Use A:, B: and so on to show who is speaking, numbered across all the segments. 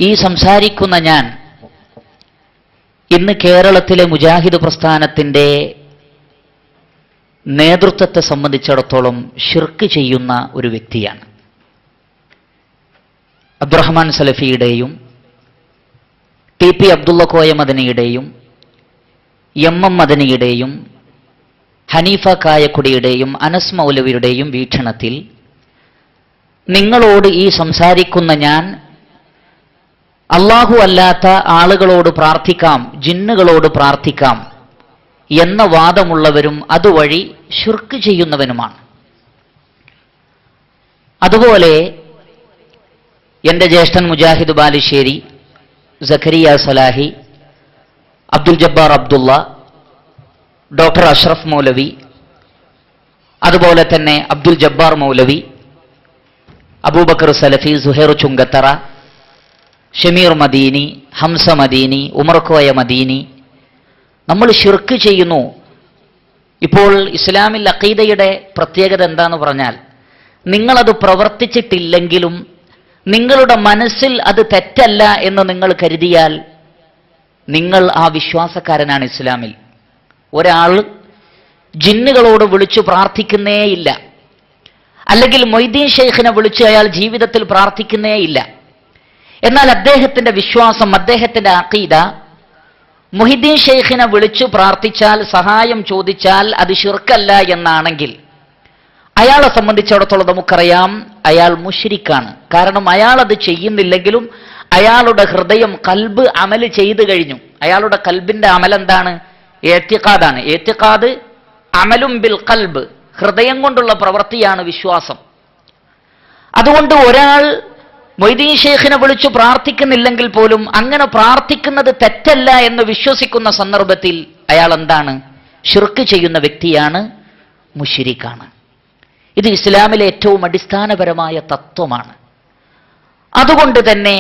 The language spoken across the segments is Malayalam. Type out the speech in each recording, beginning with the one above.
A: ഈ സംസാരിക്കുന്ന ഞാൻ ഇന്ന് കേരളത്തിലെ മുജാഹിദ് പ്രസ്ഥാനത്തിൻ്റെ നേതൃത്വത്തെ സംബന്ധിച്ചിടത്തോളം ഷിർക്ക് ചെയ്യുന്ന ഒരു വ്യക്തിയാണ്. അബ്ദുറഹ്മാൻ സലഫിയുടെയും ടി പി അബ്ദുള്ള കോയ മദനിയുടെയും എം എം മദനിയുടെയും ഹനീഫ കായക്കുടിയുടെയും അനസ് മൗലവിയുടെയും വീക്ഷണത്തിൽ നിങ്ങളോട് ഈ സംസാരിക്കുന്ന ഞാൻ അല്ലാഹു അല്ലാത്ത ആളുകളോട് പ്രാർത്ഥിക്കാം, ജിന്നുകളോട് പ്രാർത്ഥിക്കാം എന്ന വാദമുള്ളവരും അതുവഴി ശിർക്ക് ചെയ്യുന്നവനുമാണ്. അതുപോലെ എൻ്റെ ജ്യേഷ്ഠൻ മുജാഹിദ് ബാലുശ്ശേരി, സക്കരിയ സലാഹി, അബ്ദുൽ ജബ്ബാർ അബ്ദുള്ള, ഡോക്ടർ അഷ്റഫ് മൗലവി, അതുപോലെ തന്നെ അബ്ദുൽ ജബ്ബാർ മൗലവി, അബൂബക്കർ സലഫി, സുഹൈർ ചുങ്കത്തറ, ഷമീർ മദീനി, ഹംസ മദീനി, ഉമർ കോയ മദീനി, നമ്മൾ ശിർക്ക് ചെയ്യുന്നു. ഇപ്പോൾ ഇസ്ലാമിൽ അഖീദയുടെ പ്രത്യേകത എന്താന്ന് പറഞ്ഞാൽ, നിങ്ങളത് പ്രവർത്തിച്ചിട്ടില്ലെങ്കിലും നിങ്ങളുടെ മനസ്സിൽ അത് തെറ്റല്ല എന്ന് നിങ്ങൾ കരുതിയാൽ നിങ്ങൾ ആ വിശ്വാസക്കാരനാണ്. ഇസ്ലാമിൽ ഒരാൾ ജിന്നുകളോട് വിളിച്ചു പ്രാർത്ഥിക്കുന്നേയില്ല, അല്ലെങ്കിൽ മൊയ്തീൻ ഷെയ്ഖിനെ വിളിച്ച് അയാൾ ജീവിതത്തിൽ പ്രാർത്ഥിക്കുന്നേയില്ല. എന്നാൽ അദ്ദേഹത്തിന്റെ വിശ്വാസം, അദ്ദേഹത്തിന്റെ അഖീദ, മുഹിദ്ദീൻ ഷെയ്ഖിനെ വിളിച്ചു പ്രാർത്ഥിച്ചാൽ, സഹായം ചോദിച്ചാൽ അത് ശിർക്കല്ല എന്നാണെങ്കിൽ അയാളെ സംബന്ധിച്ചിടത്തോളം നമുക്കറിയാം അയാൾ മുശ്രിക്കാണ്. കാരണം അയാൾ അത് ചെയ്യുന്നില്ലെങ്കിലും അയാളുടെ ഹൃദയം, കൽബ് അമല് ചെയ്തു കഴിഞ്ഞു. അയാളുടെ കൽബിന്റെ അമലെന്താണ്? ഏത്തിഖാദാണ്. ഏത്തിഖാദ് അമലും ബിൽ കൽബ്, ഹൃദയം കൊണ്ടുള്ള പ്രവൃത്തിയാണ് വിശ്വാസം. അതുകൊണ്ട് ഒരാൾ മൊയ്തീൻ ഷെയ്ഖിനെ വിളിച്ചു പ്രാർത്ഥിക്കുന്നില്ലെങ്കിൽ പോലും അങ്ങനെ പ്രാർത്ഥിക്കുന്നത് തെറ്റല്ല എന്ന് വിശ്വസിക്കുന്ന സന്ദർഭത്തിൽ അയാൾ എന്താണ്? ശിർക്ക് ചെയ്യുന്ന വ്യക്തിയാണ്, മുശ്രിക്കാണ്. ഇത് ഇസ്ലാമിലെ ഏറ്റവും അടിസ്ഥാനപരമായ തത്വമാണ്. അതുകൊണ്ട് തന്നെ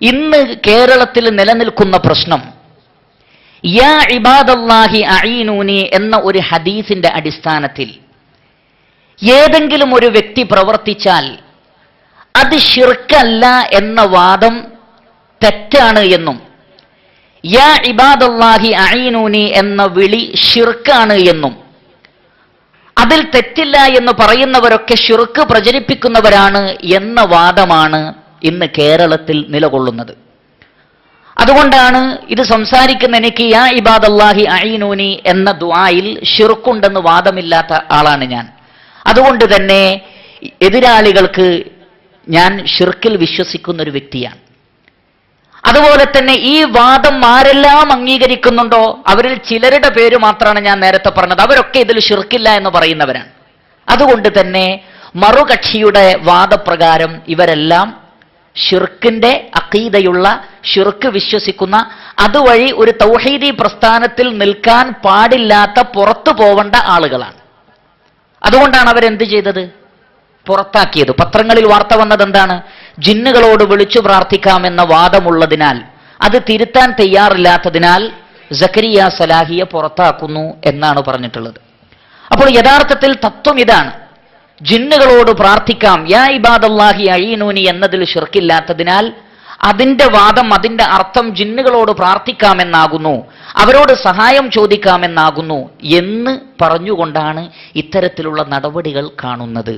A: ഇന്ന് കേരളത്തിൽ നിലനിൽക്കുന്ന പ്രശ്നം, യാ ഇബാദല്ലാഹി അഈനൂനി എന്ന ഒരു ഹദീസിന്റെ അടിസ്ഥാനത്തിൽ ഏതെങ്കിലും ഒരു വ്യക്തി പ്രവർത്തിച്ചാൽ അത് ശിർക്കല്ല എന്ന വാദം തെറ്റാണ് എന്നും, യാ ഇബാദല്ലാഹി അഈനൂനി എന്ന വിളി ശിർക്കാണ് എന്നും, അതിൽ തെറ്റില്ല എന്ന് പറയുന്നവരൊക്കെ ശിർക്ക് പ്രചരിപ്പിക്കുന്നവരാണ് എന്ന വാദമാണ് ഇന്ന് കേരളത്തിൽ നിലകൊള്ളുന്നത്. അതുകൊണ്ടാണ് ഇത് സംസാരിക്കുന്ന എനിക്ക് യാ ഇബാദല്ലാഹി അഈനൂനി എന്ന ദുആയിൽ ശിർക്കുണ്ടെന്ന് വാദമില്ലാത്ത ആളാണ് ഞാൻ. അതുകൊണ്ട് തന്നെ എതിരാളികൾക്ക് ഞാൻ ശിർക്കിൽ വിശ്വസിക്കുന്ന ഒരു വ്യക്തിയാണ്. അതുപോലെ തന്നെ ഈ വാദം ആരെല്ലാം അംഗീകരിക്കുന്നുണ്ടോ അവരിൽ ചിലരുടെ പേര് മാത്രമാണ് ഞാൻ നേരത്തെ പറഞ്ഞത്. അവരൊക്കെ ഇതിൽ ശിർക്കില്ല എന്ന് പറയുന്നവരാണ്. അതുകൊണ്ട് തന്നെ മറുകക്ഷിയുടെ വാദപ്രകാരം ഇവരെല്ലാം ശിർക്കിന്റെ അഖീദയുള്ള, ശിർക്ക് വിശ്വസിക്കുന്ന, അതുവഴി ഒരു തൗഹീദി പ്രസ്ഥാനത്തിൽ നിൽക്കാൻ പാടില്ലാത്ത, പുറത്തു പോവേണ്ട ആളുകളാണ്. അതുകൊണ്ടാണ് അവരെന്ത് ചെയ്തത്? പുറത്താക്കിയത്. പത്രങ്ങളിൽ വാർത്ത വന്നത് എന്താണ്? ജിന്നുകളോട് വിളിച്ചു പ്രാർത്ഥിക്കാമെന്ന വാദമുള്ളതിനാൽ, അത് തിരുത്താൻ തയ്യാറില്ലാത്തതിനാൽ സക്കരിയ സലാഹിയെ പുറത്താക്കുന്നു എന്നാണ് പറഞ്ഞിട്ടുള്ളത്. അപ്പോൾ യഥാർത്ഥത്തിൽ തത്വം ഇതാണ്: ജിന്നുകളോട് പ്രാർത്ഥിക്കാം, യാ ഇബാദല്ലാഹി അഈനൂനി എന്നതിൽ ശിർക്കില്ലാത്തതിനാൽ അതിന്റെ വാദം, അതിന്റെ അർത്ഥം ജിന്നുകളോട് പ്രാർത്ഥിക്കാമെന്നാകുന്നു, അവരോട് സഹായം ചോദിക്കാമെന്നാകുന്നു എന്ന് പറഞ്ഞുകൊണ്ടാണ് ഇത്തരത്തിലുള്ള നടപടികൾ കാണുന്നത്.